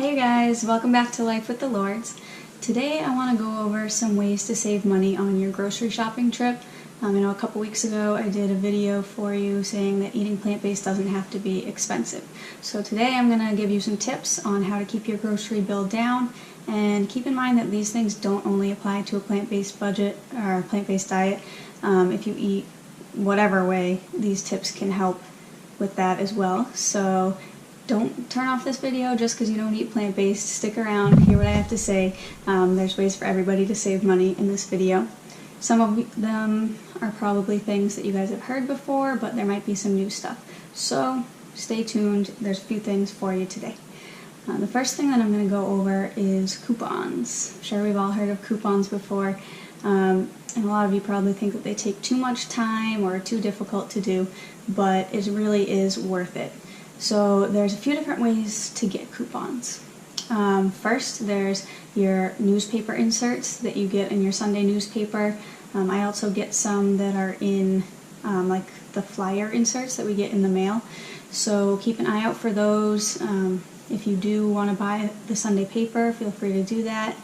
Hey guys, welcome back to Life with the Lords. Today I want to go over some ways to save money on your grocery shopping trip. I know a couple weeks ago I did a video for you saying that eating plant-based doesn't have to be expensive. So today I'm going to give you some tips on how to keep your grocery bill down, and keep in mind that these things don't only apply to a plant-based budget or plant-based diet. If you eat whatever way, these tips can help with that as well. So don't turn off this video just because you don't eat plant-based. Stick around, hear what I have to say. There's ways for everybody to save money in this video. Some of them are probably things that you guys have heard before, but there might be some new stuff. So stay tuned, there's a few things for you today. The first thing that I'm going to go over is coupons. I'm sure we've all heard of coupons before, and a lot of you probably think that they take too much time or are too difficult to do, but it really is worth it. So there's a few different ways to get coupons. First, there's your newspaper inserts that you get in your Sunday newspaper. I also get some that are in like the flyer inserts that we get in the mail. So keep an eye out for those. If you do want to buy the Sunday paper, feel free to do that.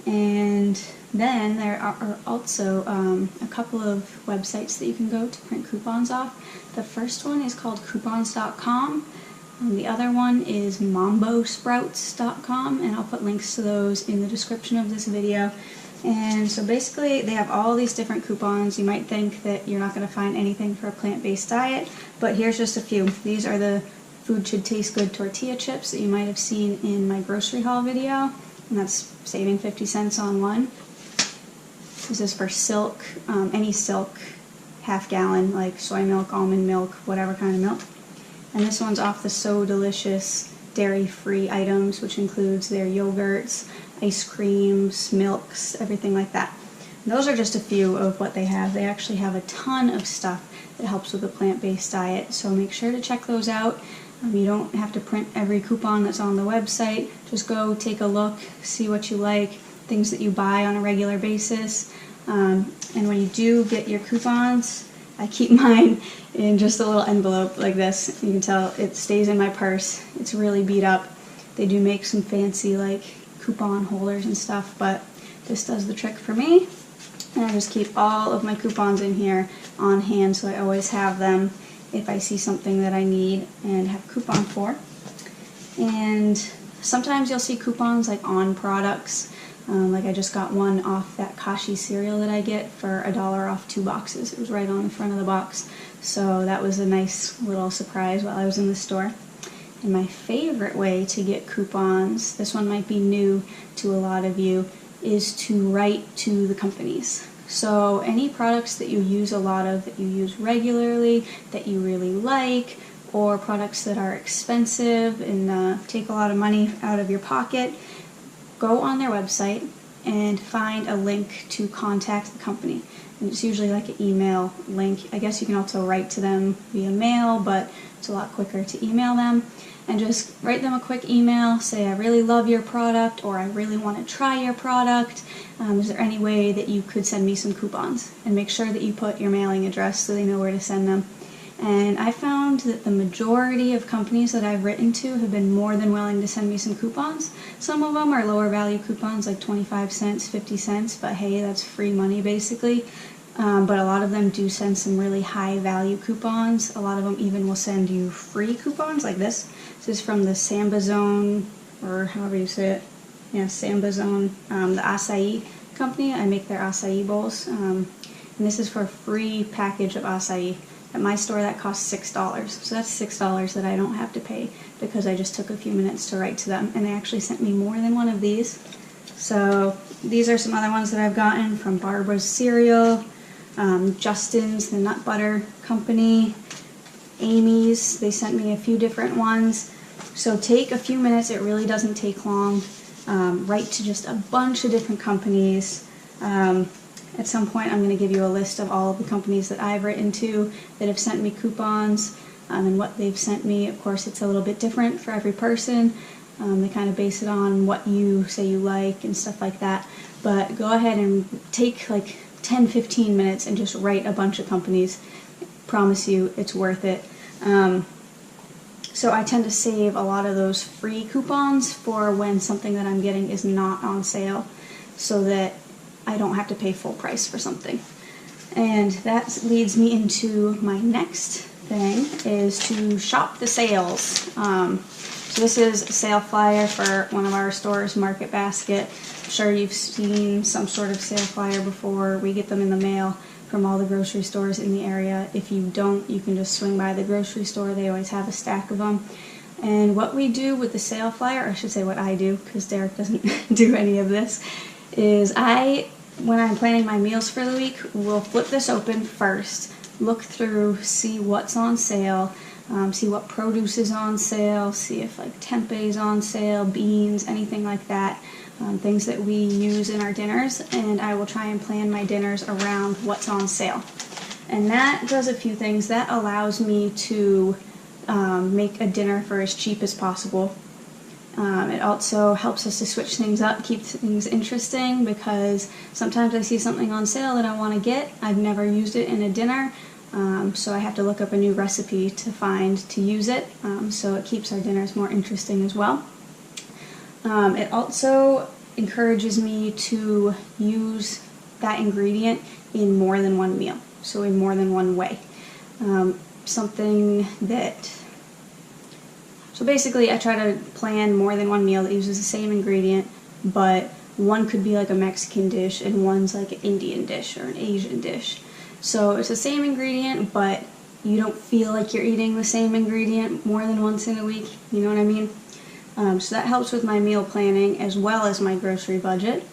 And then there are also a couple of websites that you can go to print coupons off. The first one is called coupons.com, and the other one is mambosprouts.com, and I'll put links to those in the description of this video. And so basically they have all these different coupons. You might think that you're not going to find anything for a plant-based diet, but here's just a few. These are the Food Should Taste Good tortilla chips that you might have seen in my grocery haul video, and that's saving 50 cents on one. This is for silk, any silk, half gallon, like soy milk, almond milk, whatever kind of milk. And this one's off the So Delicious dairy-free items, which includes their yogurts, ice creams, milks, everything like that. And those are just a few of what they have. They actually have a ton of stuff that helps with a plant-based diet, so make sure to check those out. You don't have to print every coupon that's on the website. Just go take a look, see what you like, things that you buy on a regular basis. And when you do get your coupons, I keep mine in just a little envelope like this. You can tell it stays in my purse. It's really beat up. They do make some fancy like coupon holders and stuff, but this does the trick for me. And I just keep all of my coupons in here on hand, so I always have them if I see something that I need and have a coupon for. And sometimes you'll see coupons like on products. Like I just got one off that Kashi cereal that I get for $1 off 2 boxes. It was right on the front of the box. So that was a nice little surprise while I was in the store. And my favorite way to get coupons, this one might be new to a lot of you, is to write to the companies. So any products that you use a lot of, that you use regularly, that you really like, or products that are expensive and take a lot of money out of your pocket, go on their website and find a link to contact the company. And it's usually like an email link. I guess you can also write to them via mail, but it's a lot quicker to email them. And just write them a quick email, say I really love your product, or I really want to try your product. Is there any way that you could send me some coupons? And make sure that you put your mailing address so they know where to send them. And I found that the majority of companies that I've written to have been more than willing to send me some coupons. Some of them are lower value coupons, like 25 cents, 50 cents, but hey, that's free money basically. But a lot of them do send some really high value coupons. A lot of them even will send you free coupons like this. This is from the Samba Zone, or however you say it. Yeah, Samba Zone, the acai company. I make their acai bowls. And this is for a free package of acai. At my store that costs $6. So that's $6 that I don't have to pay because I just took a few minutes to write to them. And they actually sent me more than one of these. So these are some other ones that I've gotten from Barbara's Cereal, Justin's, the nut butter company, Amy's. They sent me a few different ones. So take a few minutes, it really doesn't take long. Write to just a bunch of different companies. At some point I'm going to give you a list of all of the companies that I've written to that have sent me coupons, and what they've sent me. Of course it's a little bit different for every person. They kind of base it on what you say you like and stuff like that. But go ahead and take like 10-15 minutes and just write a bunch of companies. Promise you it's worth it. So I tend to save a lot of those free coupons for when something that I'm getting is not on sale, so that I don't have to pay full price for something. And that leads me into my next thing, is to shop the sales. So this is a sale flyer for one of our stores, Market Basket. I'm sure you've seen some sort of sale flyer before. We get them in the mail from all the grocery stores in the area. If you don't, you can just swing by the grocery store. They always have a stack of them. And what we do with the sale flyer, or I should say what I do, because Derek doesn't do any of this, is when I'm planning my meals for the week, we'll flip this open first, look through, see what's on sale, see what produce is on sale, see if like tempeh is on sale, beans, anything like that, things that we use in our dinners, and I will try and plan my dinners around what's on sale. And that does a few things. That allows me to make a dinner for as cheap as possible. It also helps us to switch things up, keep things interesting, because sometimes I see something on sale that I want to get. I've never used it in a dinner, so I have to look up a new recipe to use it, so it keeps our dinners more interesting as well. It also encourages me to use that ingredient in more than one meal, so in more than one way. So basically I try to plan more than one meal that uses the same ingredient, but one could be like a Mexican dish and one's like an Indian dish or an Asian dish. So it's the same ingredient, but you don't feel like you're eating the same ingredient more than once in a week, you know what I mean? So that helps with my meal planning as well as my grocery budget.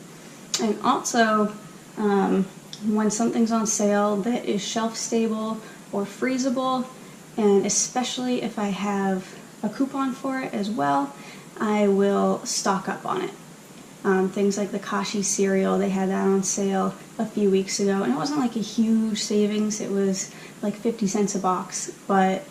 And also, when something's on sale that is shelf stable or freezable, and especially if I have a coupon for it as well, I will stock up on it. Things like the Kashi cereal, they had that on sale a few weeks ago, and it wasn't like a huge savings, it was like 50 cents a box, but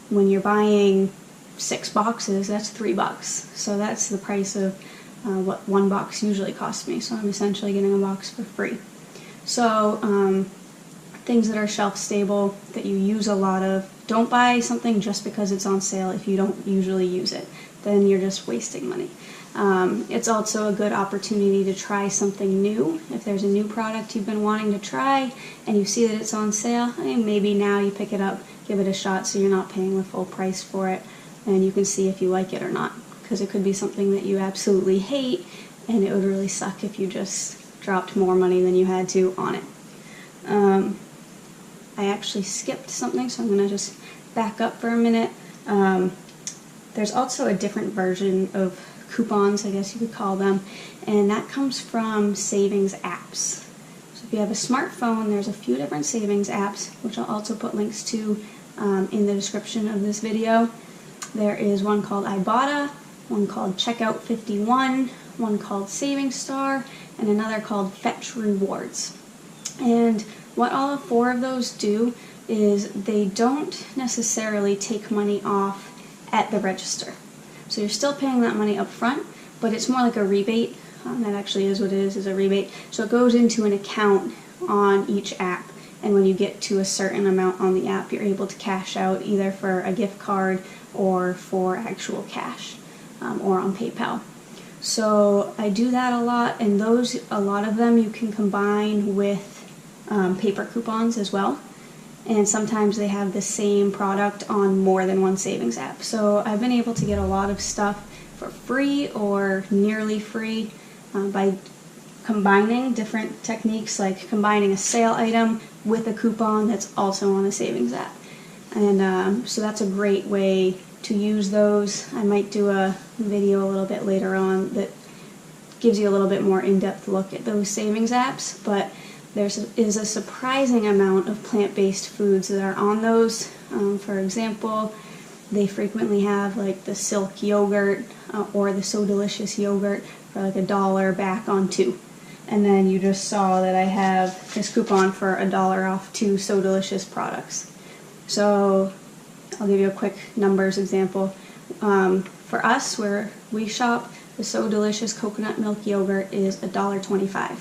when you're buying 6 boxes, that's $3. So that's the price of what one box usually costs me, so I'm essentially getting a box for free. So things that are shelf stable, that you use a lot of, don't buy something just because it's on sale if you don't usually use it. Then you're just wasting money. It's also a good opportunity to try something new. If there's a new product you've been wanting to try and you see that it's on sale, maybe now you pick it up, give it a shot so you're not paying the full price for it, and you can see if you like it or not. Because it could be something that you absolutely hate, and it would really suck if you just dropped more money than you had to on it. I actually skipped something, so I'm going to just back up for a minute. There's also a different version of coupons, I guess you could call them, and that comes from savings apps. So if you have a smartphone, there's a few different savings apps, which I'll also put links to in the description of this video. There is one called Ibotta, one called Checkout 51, one called Saving Star, and another called Fetch Rewards. And what all 4 of those do is they don't necessarily take money off at the register. So you're still paying that money up front, but it's more like a rebate. That actually is what it is a rebate. So it goes into an account on each app, and when you get to a certain amount on the app, you're able to cash out either for a gift card or for actual cash, or on PayPal. So I do that a lot, and a lot of them you can combine with paper coupons as well, and sometimes they have the same product on more than one savings app. So I've been able to get a lot of stuff for free or nearly free by combining different techniques, like combining a sale item with a coupon that's also on a savings app. And so that's a great way to use those. I might do a video a little bit later on that gives you a little bit more in-depth look at those savings apps, but there is a surprising amount of plant-based foods that are on those. For example, they frequently have like the Silk yogurt or the So Delicious yogurt for like $1 back on 2. And then you just saw that I have this coupon for $1 off 2 So Delicious products. So I'll give you a quick numbers example. For us, where we shop, the So Delicious coconut milk yogurt is $1.25.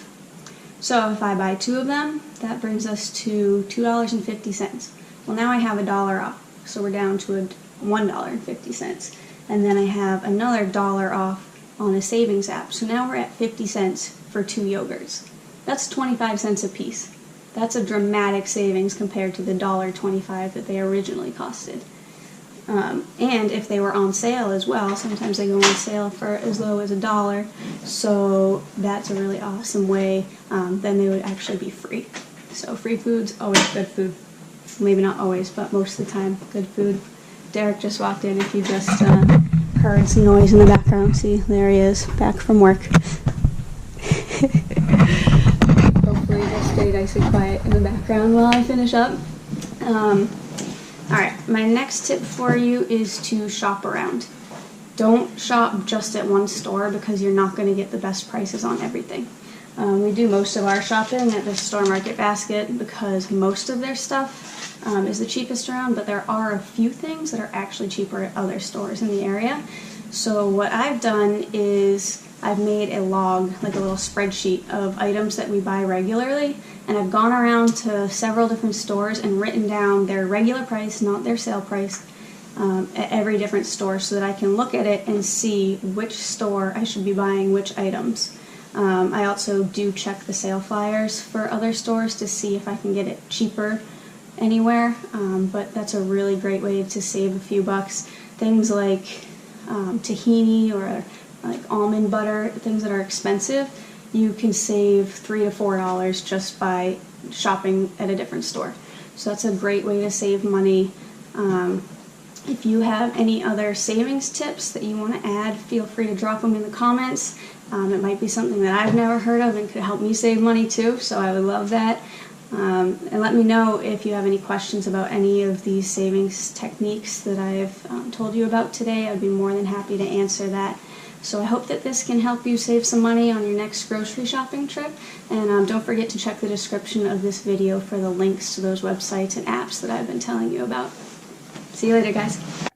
So if I buy 2 of them, that brings us to $2.50. Well, now I have $1 off. so we're down to $1.50. And then I have another $1 off on a savings app, so now we're at 50 cents for 2 yogurts. That's 25 cents a piece. That's a dramatic savings compared to the $1.25 that they originally costed. And if they were on sale as well, sometimes they go on sale for as low as $1, so that's a really awesome way. Then they would actually be free. So free food's always good food. Maybe not always, but most of the time, good food. Derek just walked in, if you just heard some noise in the background. See, there he is, back from work. Hopefully just stay nice and quiet in the background while I finish up. Alright, my next tip for you is to shop around. Don't shop just at one store because you're not going to get the best prices on everything. We do most of our shopping at the Store Market Basket because most of their stuff is the cheapest around, but there are a few things that are actually cheaper at other stores in the area. So what I've done is I've made a log, like a little spreadsheet of items that we buy regularly, and I've gone around to several different stores and written down their regular price, not their sale price, at every different store so that I can look at it and see which store I should be buying which items. I also do check the sale flyers for other stores to see if I can get it cheaper anywhere, but that's a really great way to save a few bucks. Things like tahini or like almond butter, things that are expensive, you can save $3 to $4 just by shopping at a different store. So that's a great way to save money. If you have any other savings tips that you want to add, feel free to drop them in the comments. It might be something that I've never heard of and could help me save money too, so I would love that. And let me know if you have any questions about any of these savings techniques that I've told you about today. I'd be more than happy to answer that. So I hope that this can help you save some money on your next grocery shopping trip. And don't forget to check the description of this video for the links to those websites and apps that I've been telling you about. See you later, guys.